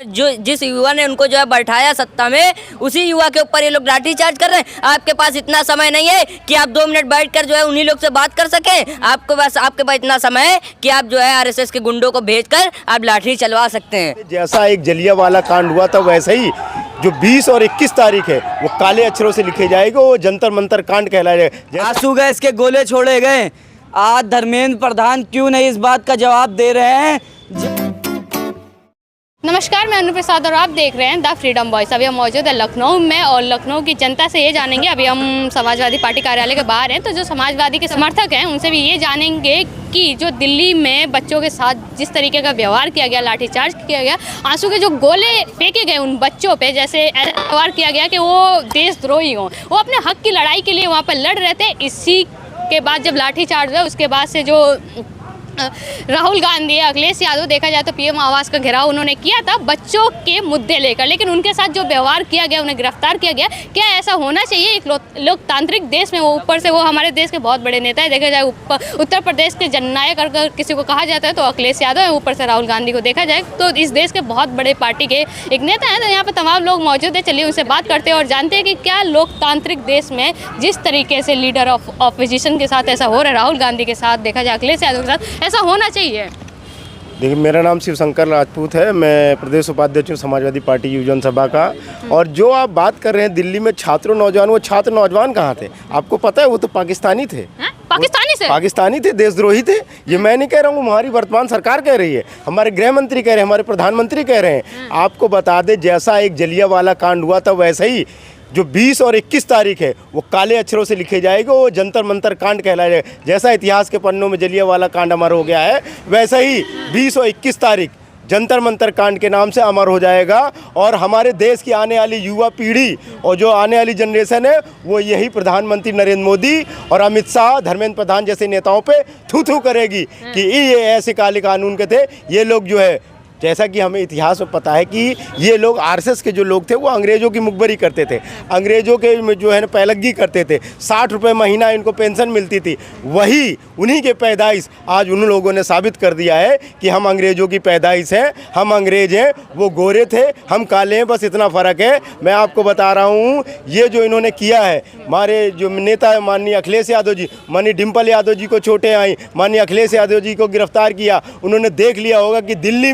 जो जिस युवा ने उनको जो है बैठाया सत्ता में, उसी युवा के ऊपर ये लोग लाठीचार्ज कर रहे हैं। आपके पास इतना समय नहीं है कि आप 2 मिनट बैठकर जो है उन्हीं लोग से बात कर सकें। आपके पास इतना समय है कि आप जो है आरएसएस के गुंडों को भेजकर आप लाठी चलवा सकते हैं। जैसा एक जलियांवाला कांड हुआ था, वैसे ही जो 20 और 21 तारीख है वो काले अक्षरों से लिखे जाएगा, वो जंतर मंतर कांड कहलाएगा। आंसू गैस के गोले छोड़े गए। आज धर्मेंद्र प्रधान क्यों नहीं इस बात का जवाब दे रहे हैं? नमस्कार, मैं अनुप्रसाद और आप देख रहे हैं द फ्रीडम वॉइस। अभी हम मौजूद है लखनऊ में और लखनऊ की जनता से ये जानेंगे। अभी हम समाजवादी पार्टी कार्यालय के बाहर हैं, तो जो समाजवादी के समर्थक हैं उनसे भी ये जानेंगे कि जो दिल्ली में बच्चों के साथ जिस तरीके का व्यवहार किया गया, लाठीचार्ज किया गया, आंसू के जो गोले फेंके गए उन बच्चों पे, जैसे व्यवहार किया गया कि वो देशद्रोही हों, वो अपने हक की लड़ाई के लिए वहाँ पर लड़ रहे थे। इसी के बाद जब लाठीचार्ज हुआ, उसके बाद से जो राहुल गांधी, अखिलेश यादव, देखा जाए तो पीएम आवास का घेराव उन्होंने किया था बच्चों के मुद्दे लेकर, लेकिन उनके साथ जो व्यवहार किया गया, उन्हें गिरफ्तार किया गया। क्या ऐसा होना चाहिए एक लोकतांत्रिक देश में? वो ऊपर से वो हमारे देश के बहुत बड़े नेता है, देखा जाए उत्तर प्रदेश के जननायक अगर किसी को कहा जाता है तो अखिलेश यादव है, ऊपर से राहुल गांधी को देखा जाए तो इस देश के बहुत बड़े पार्टी के एक नेता हैं। तो यहाँ पर तमाम लोग मौजूद है, चलिए उनसे बात करते हैं और जानते हैं कि क्या लोकतांत्रिक देश में जिस तरीके से लीडर ऑफ ऑपोजिशन के साथ ऐसा हो रहा है, राहुल गांधी के साथ, देखा जाए अखिलेश यादव के साथ, ऐसा होना चाहिए? देखिए, मेरा नाम शिवशंकर राजपूत है, मैं प्रदेश उपाध्यक्ष हूँ समाजवादी पार्टी युवजन सभा का। और जो आप बात कर रहे हैं दिल्ली में छात्रों नौजवान, वो छात्र नौजवान कहाँ थे? आपको पता है, वो तो पाकिस्तानी थे। पाकिस्तानी थे, देशद्रोही थे। ये मैं नहीं कह रहा हूँ, हमारी वर्तमान सरकार कह रही है, हमारे गृह मंत्री कह रहे हैं, हमारे प्रधानमंत्री कह रहे हैं। आपको बता दें, जैसा एक जलियांवाला कांड हुआ था, वैसे ही जो 20 और 21 तारीख है वो काले अक्षरों से लिखे जाएगा, वो जंतर मंतर कांड कहलाएगा। जैसा इतिहास के पन्नों में जलियांवाला कांड अमर हो गया है, वैसा ही 20 और 21 तारीख जंतर मंतर कांड के नाम से अमर हो जाएगा। और हमारे देश की आने वाली युवा पीढ़ी और जो आने वाली जनरेशन है, वो यही प्रधानमंत्री नरेंद्र मोदी और अमित शाह, धर्मेंद्र प्रधान जैसे नेताओं पे थू करेगी कि ये ऐसे काले कानून के थे। ये लोग जो है, जैसा कि हमें इतिहास में पता है कि ये लोग आरएसएस के जो लोग थे वो अंग्रेज़ों की मुखबरी करते थे, अंग्रेज़ों के जो है ना पैलगी करते थे। 60 रुपये महीना इनको पेंशन मिलती थी। वही उन्हीं के पैदाइश आज उन लोगों ने साबित कर दिया है कि हम अंग्रेज़ों की पैदाइश हैं, हम अंग्रेज़ हैं, वो गोरे थे, हम काले हैं, बस इतना फ़र्क है। मैं आपको बता रहा हूँ, ये जो इन्होंने किया है, हमारे जो नेता है माननीय अखिलेश यादव जी, माननीय डिम्पल यादव जी को चोटें आई, माननीय अखिलेश यादव जी को गिरफ्तार किया। उन्होंने देख लिया होगा कि दिल्ली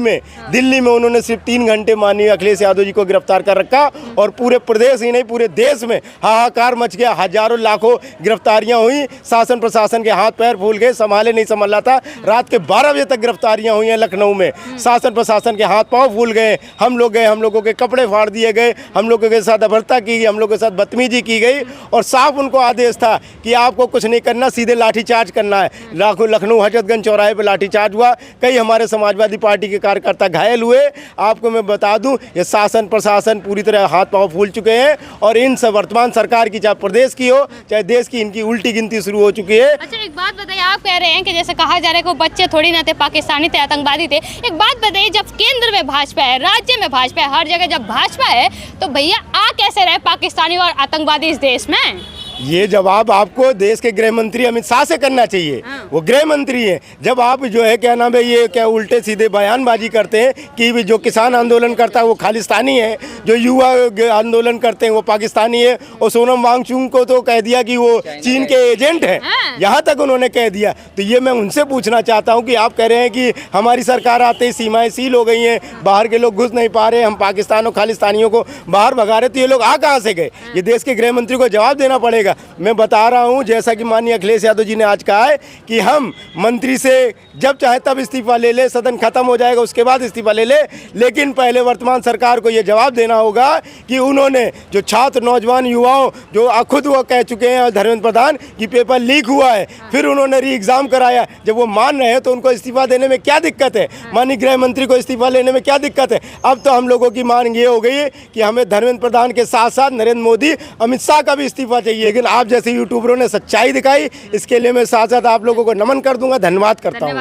में उन्होंने सिर्फ 3 घंटे माननीय अखिलेश यादव जी को गिरफ्तार कर रखा और पूरे प्रदेश ही नहीं, पूरे देश में हाहाकार मच गया। हजारों लाखों गिरफ्तारियां हुई, शासन प्रशासन के हाथ पैर फूल गए, संभाले नहीं संभाल रहा था। रात के 12 बजे तक गिरफ्तारियां हुई हैं लखनऊ में, शासन प्रशासन के हाथ पांव फूल गए। हम लोग गए, हम लोगों के कपड़े फाड़ दिए गए, हम लोगों के साथ अभद्रता की गई, हम लोगों के साथ बदतमीजी की गई और साफ उनको आदेश था कि आपको कुछ नहीं करना, सीधे लाठीचार्ज करना है। लखनऊ हजरतगंज चौराहे पर लाठीचार्ज हुआ, कई हमारे समाजवादी पार्टी के कार्यकर्ता घायल हुए। आपको मैं बता दूं, ये शासन प्रशासन पूरी तरह हाथ पांव फूल चुके हैं और इन सब वर्तमान सरकार की, चाहे प्रदेश की हो चाहे देश की, इनकी उल्टी गिनती शुरू हो चुकी है। अच्छा, एक बात बताइए, आप कह रहे हैं कि जैसे कहा जा रहा है कि वो बच्चे थोड़ी ना थे, पाकिस्तानी थे, आतंकवादी थे। एक बात बताइए, जब केंद्र में भाजपा है, राज्य में भाजपा है, हर जगह जब भाजपा है, तो भैया आ कैसे रहे पाकिस्तानी और आतंकवादी इस देश में? ये जवाब आपको देश के गृह मंत्री अमित शाह से करना चाहिए। वो गृह मंत्री हैं। जब आप जो है क्या नाम है, ये क्या उल्टे सीधे बयानबाजी करते हैं कि जो किसान आंदोलन करता है वो खालिस्तानी है, जो युवा आंदोलन करते हैं वो पाकिस्तानी है, और सोनम वांगचुक को तो कह दिया कि वो चीन के एजेंट हैं, यहाँ तक उन्होंने कह दिया। तो ये मैं उनसे पूछना चाहता हूँ कि आप कह रहे हैं कि हमारी सरकार आते ही सीमाएँ सील हो गई हैं, बाहर के लोग घुस नहीं पा रहे, हम पाकिस्तान और खालिस्तानियों को बाहर भगा रहे, तो ये लोग आ कहाँ से गए? ये देश के गृह मंत्री को जवाब देना पड़ेगा। मैं बता रहा हूं, जैसा कि माननीय अखिलेश यादव जी ने आज कहा है कि हम मंत्री से जब चाहे तब इस्तीफा ले ले, सदन खत्म हो जाएगा उसके बाद इस्तीफा ले ले, लेकिन पहले वर्तमान सरकार को यह जवाब देना होगा कि उन्होंने जो छात्र नौजवान युवाओं, जो खुद वो कह चुके हैं धर्मेंद्र प्रधान कि पेपर लीक हुआ है, फिर उन्होंने री एग्जाम कराया, जब वो मान रहे हैं तो उनको इस्तीफा देने में क्या दिक्कत है? माननीय गृह मंत्री को इस्तीफा लेने में क्या दिक्कत है? अब तो हम लोगों की मांग ये हो गई है कि हमें धर्मेंद्र प्रधान के साथ साथ नरेंद्र मोदी, अमित शाह का भी इस्तीफा चाहिए। लेकिन आप जैसे यूट्यूबरों ने सच्चाई दिखाई, इसके लिए मैं साथ साथ आप लोगों को नमन कर दूंगा, धन्यवाद करता हूँ।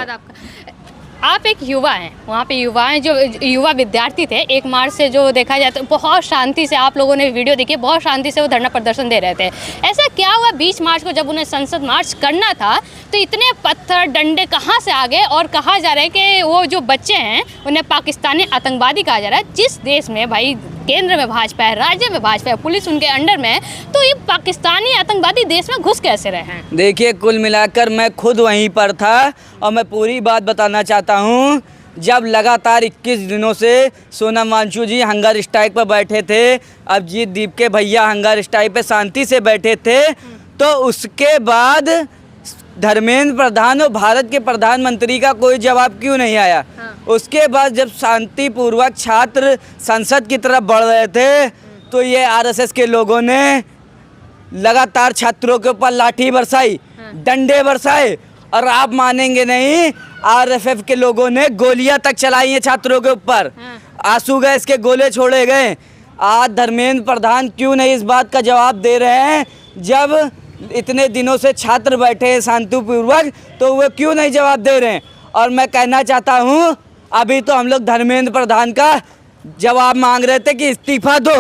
आप एक युवा हैं, वहाँ पे युवा हैं, जो युवा विद्यार्थी थे, 1 मार्च से जो देखा जाए तो बहुत शांति से, आप लोगों ने वीडियो देखी, बहुत शांति से वो धरना प्रदर्शन दे रहे थे। ऐसा क्या हुआ 20 मार्च को जब उन्हें संसद मार्च करना था तो इतने पत्थर डंडे कहाँ से आ गए? और कहा जा रहा है कि वो जो बच्चे हैं उन्हें पाकिस्तानी आतंकवादी कहा जा रहा है। जिस देश में भाई केंद्र में भाजपा है, राज्य में भाजपा है, पुलिस उनके अंडर में है, तो ये पाकिस्तानी आतंकवादी देश में घुस कैसे रहे हैं? देखिए, कुल मिलाकर मैं खुद वहीं पर था और मैं पूरी बात बताना चाहता हूँ। जब लगातार 21 दिनों से सोनम वांगचुक जी हंगर स्ट्राइक पर बैठे थे, अभिजीत दीप के भैया हंगर स्ट्राइक पे शांति से बैठे थे, तो उसके बाद धर्मेंद्र प्रधान और भारत के प्रधानमंत्री का कोई जवाब क्यों नहीं आया? उसके बाद जब शांतिपूर्वक छात्र संसद की तरफ बढ़ रहे थे तो ये आरएसएस के लोगों ने लगातार छात्रों के ऊपर लाठी बरसाई, डंडे बरसाए, और आप मानेंगे नहीं, आरएसएफ के लोगों ने गोलियां तक चलाई हैं छात्रों के ऊपर। आंसू गैस के गोले छोड़े गए। आज धर्मेंद्र प्रधान क्यों नहीं इस बात का जवाब दे रहे हैं? जब इतने दिनों से छात्र बैठे हैं शांतिपूर्वक, तो वो क्यों नहीं जवाब दे रहे हैं? और मैं कहना चाहता हूँ, अभी तो हम लोग धर्मेंद्र प्रधान का जवाब मांग रहे थे कि इस्तीफा दो,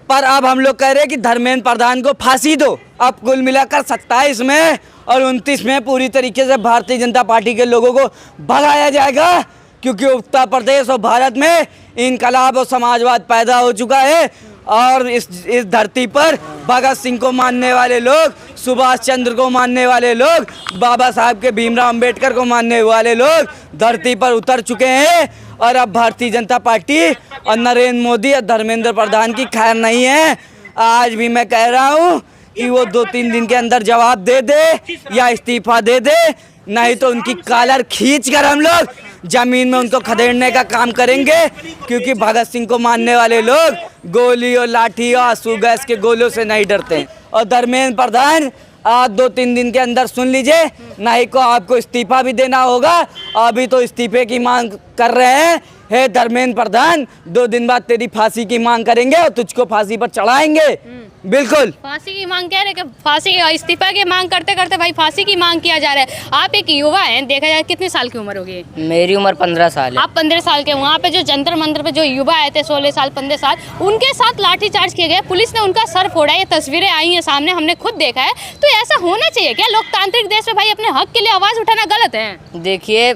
पर अब हम लोग कह रहे हैं कि धर्मेंद्र प्रधान को फांसी दो। अब कुल मिलाकर 27 में और 29 में पूरी तरीके से भारतीय जनता पार्टी के लोगों को भगाया जाएगा, क्योंकि उत्तर प्रदेश और भारत में इनकलाब और समाजवाद पैदा हो चुका है। और इस धरती पर भगत सिंह को मानने वाले लोग, सुभाष चंद्र को मानने वाले लोग, बाबा साहब के भीमराव अंबेडकर को मानने वाले लोग धरती पर उतर चुके हैं। और अब भारतीय जनता पार्टी और नरेंद्र मोदी और धर्मेंद्र प्रधान की खैर नहीं है। आज भी मैं कह रहा हूँ कि वो 2-3 दिन के अंदर जवाब दे दे या इस्तीफा दे दे, नहीं तो उनकी कॉलर खींच कर हम लोग जमीन में उनको खदेड़ने का काम करेंगे। क्योंकि भगत सिंह को मानने वाले लोग गोली और लाठी और आंसू गैस के गोलों से नहीं डरते हैं। और धर्मेंद्र प्रधान, आज 2-3 दिन के अंदर सुन लीजिए, नहीं को आपको इस्तीफा भी देना होगा। अभी तो इस्तीफे की मांग कर रहे हैं। हे धर्मेंद्र प्रधान, 2 दिन बाद तेरी फांसी की मांग करेंगे और तुझको फांसी पर चढ़ाएंगे। बिल्कुल फांसी की मांग कह रहे कि फांसी, इस्तीफा की मांग करते करते भाई फांसी की मांग किया जा रहा है। आप एक युवा हैं, देखा जाए कितने साल की उम्र होगी? मेरी उम्र 15 साल है। आप 15 साल के। वहाँ पे जो जंतर मंतर पे जो युवा आए थे 16 साल 15 साल, उनके साथ लाठीचार्ज किए गए, पुलिस ने उनका सर फोड़ा। ये तस्वीरें आई हैं सामने, हमने खुद देखा है। तो ऐसा होना चाहिए क्या? लोकतांत्रिक देश में भाई अपने हक के लिए आवाज़ उठाना गलत है? देखिए,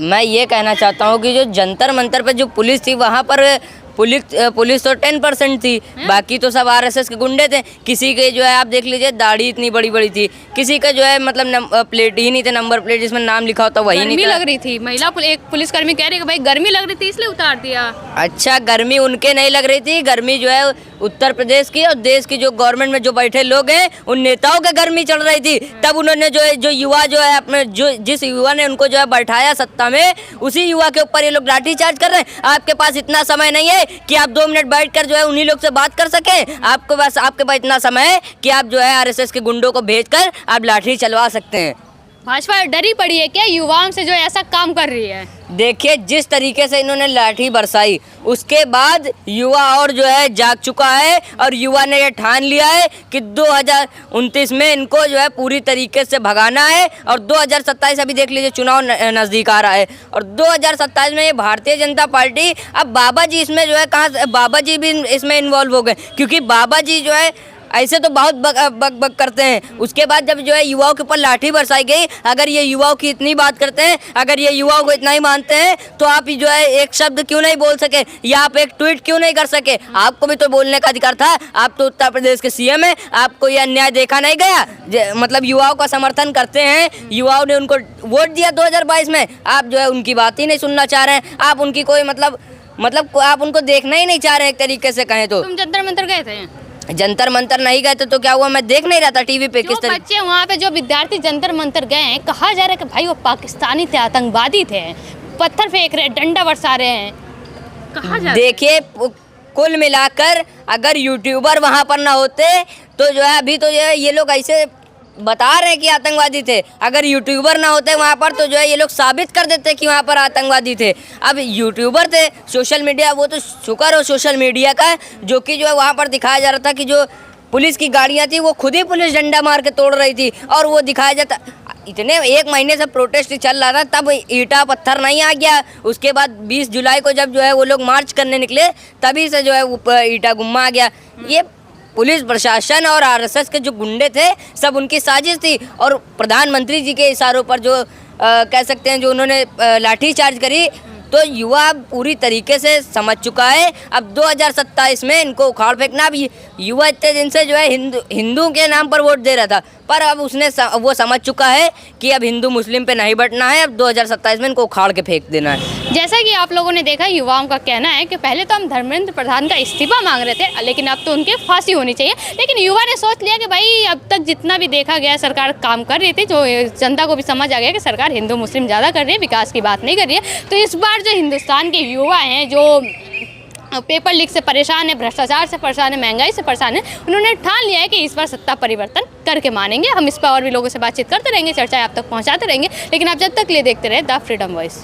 मैं ये कहना चाहता हूँ कि जो जंतर मंतर पे जो पुलिस थी, वहाँ पर पुलिस तो 10% थी, बाकी तो सब आरएसएस के गुंडे थे। किसी के जो है आप देख लीजिए दाढ़ी इतनी बड़ी बड़ी थी, किसी का जो है मतलब प्लेट ही नहीं थे, नंबर प्लेट जिसमें नाम लिखा होता वही नहीं था। लग रही थी महिला, एक पुलिसकर्मी कह रही है कि भाई गर्मी लग रही थी इसलिए उतार दिया। अच्छा, गर्मी उनके नहीं लग रही थी, गर्मी जो है उत्तर प्रदेश की और देश की जो गवर्नमेंट में जो बैठे लोग हैं उन नेताओं के गर्मी चल रही थी। तब उन्होंने जो युवा जो है अपने जिस युवा ने उनको जो है बैठाया सत्ता में, उसी युवा के ऊपर ये लोग लाठीचार्ज कर रहे हैं। आपके पास इतना समय नहीं है कि आप 2 मिनट बैठकर जो है उन्हीं लोग से बात कर सके। आपके पास इतना समय है कि आप जो है आरएसएस के गुंडों को भेजकर आप लाठी चलवा सकते हैं। भाजपा डरी पड़ी है क्या युवाओं से जो ऐसा काम कर रही है? देखिए, जिस तरीके से इन्होंने लाठी बरसाई, उसके बाद युवा और जो है जाग चुका है और युवा ने ये ठान लिया है कि 2029 में इनको जो है पूरी तरीके से भगाना है। और 2027 अभी देख लीजिए, चुनाव नज़दीक आ रहा है और 2027 में ये भारतीय जनता पार्टी, अब बाबा जी इसमें जो है कहाँ, बाबा जी भी इसमें इन्वॉल्व हो गए, क्योंकि बाबा जी जो है ऐसे तो बहुत बक करते हैं। उसके बाद जब जो है युवाओं के ऊपर लाठी बरसाई गई, अगर ये युवाओं की इतनी बात करते हैं, अगर ये युवाओं को इतना ही मानते हैं, तो आप जो है एक शब्द क्यों नहीं बोल सके या आप एक ट्वीट क्यों नहीं कर सके? आपको भी तो बोलने का अधिकार था। आप तो उत्तर प्रदेश के सीएम हैं, आपको ये अन्याय देखा नहीं गया? मतलब युवाओं का समर्थन करते हैं, युवाओं ने उनको वोट दिया 2022 में, आप जो है उनकी बात ही नहीं सुनना चाह रहे हैं। आप उनकी कोई मतलब आप उनको देखना ही नहीं चाह रहे हैं एक तरीके से कहें तो। तुम जंतर मंतर गए थे? जंतर मंतर नहीं गए थे तो क्या हुआ? मैं देख नहीं रहा था टीवी पे किस तरह बच्चे वहाँ पे जो विद्यार्थी जंतर मंतर गए हैं, कहा जा रहा है कि भाई वो पाकिस्तानी थे, आतंकवादी थे, पत्थर फेंक रहे, डंडा बरसा रहे हैं, कहा जा रहा है? देखिए, कुल मिलाकर अगर यूट्यूबर वहाँ पर ना होते तो जो है अभी तो ये लोग ऐसे बता रहे हैं कि आतंकवादी थे। अगर यूट्यूबर ना होते वहाँ पर तो जो है ये लोग साबित कर देते कि वहाँ पर आतंकवादी थे। अब यूट्यूबर थे, सोशल मीडिया, वो तो शुक्र हो सोशल मीडिया का, जो कि जो है वहाँ पर दिखाया जा रहा था कि जो पुलिस की गाड़ियाँ थी वो खुद ही पुलिस डंडा मार के तोड़ रही थी और वो दिखाया जाता। इतने 1 महीने से प्रोटेस्ट चल रहा था, तब ईटा पत्थर नहीं आ गया। उसके बाद 20 जुलाई को जब जो है वो लोग मार्च करने निकले, तभी से जो है वो ईटा गुम्मा आ गया। ये पुलिस प्रशासन और आरएसएस के जो गुंडे थे, सब उनकी साजिश थी। और प्रधानमंत्री जी के इशारों पर जो कह सकते हैं जो उन्होंने लाठीचार्ज करी, तो युवा पूरी तरीके से समझ चुका है। अब 2027 में इनको उखाड़ फेंकना। अब युवा इतने दिन से जो है हिंदू के नाम पर वोट दे रहा था, पर अब उसने वो समझ चुका है कि अब हिंदू मुस्लिम पे नहीं बंटना है। अब 2027 में इनको उखाड़ के फेंक देना है। जैसा कि आप लोगों ने देखा, युवाओं का कहना है कि पहले तो हम धर्मेंद्र प्रधान का इस्तीफा मांग रहे थे, लेकिन अब तो उनके फांसी होनी चाहिए। लेकिन युवा ने सोच लिया कि भाई अब तक जितना भी देखा गया सरकार काम कर रही थी, जो जनता को भी समझ आ गया कि सरकार हिंदू मुस्लिम ज़्यादा कर रही है, विकास की बात नहीं कर रही है। तो इस बार जो हिंदुस्तान के युवा हैं, जो पेपर लीक से परेशान है, भ्रष्टाचार से परेशान है, महंगाई से परेशान है, उन्होंने ठान लिया है कि इस बार सत्ता परिवर्तन करके मानेंगे। हम इस पर और भी लोगों से बातचीत करते रहेंगे, चर्चाएं आप तक पहुंचाते रहेंगे, लेकिन आप जब तक लिए देखते रहे द फ्रीडम वॉइस।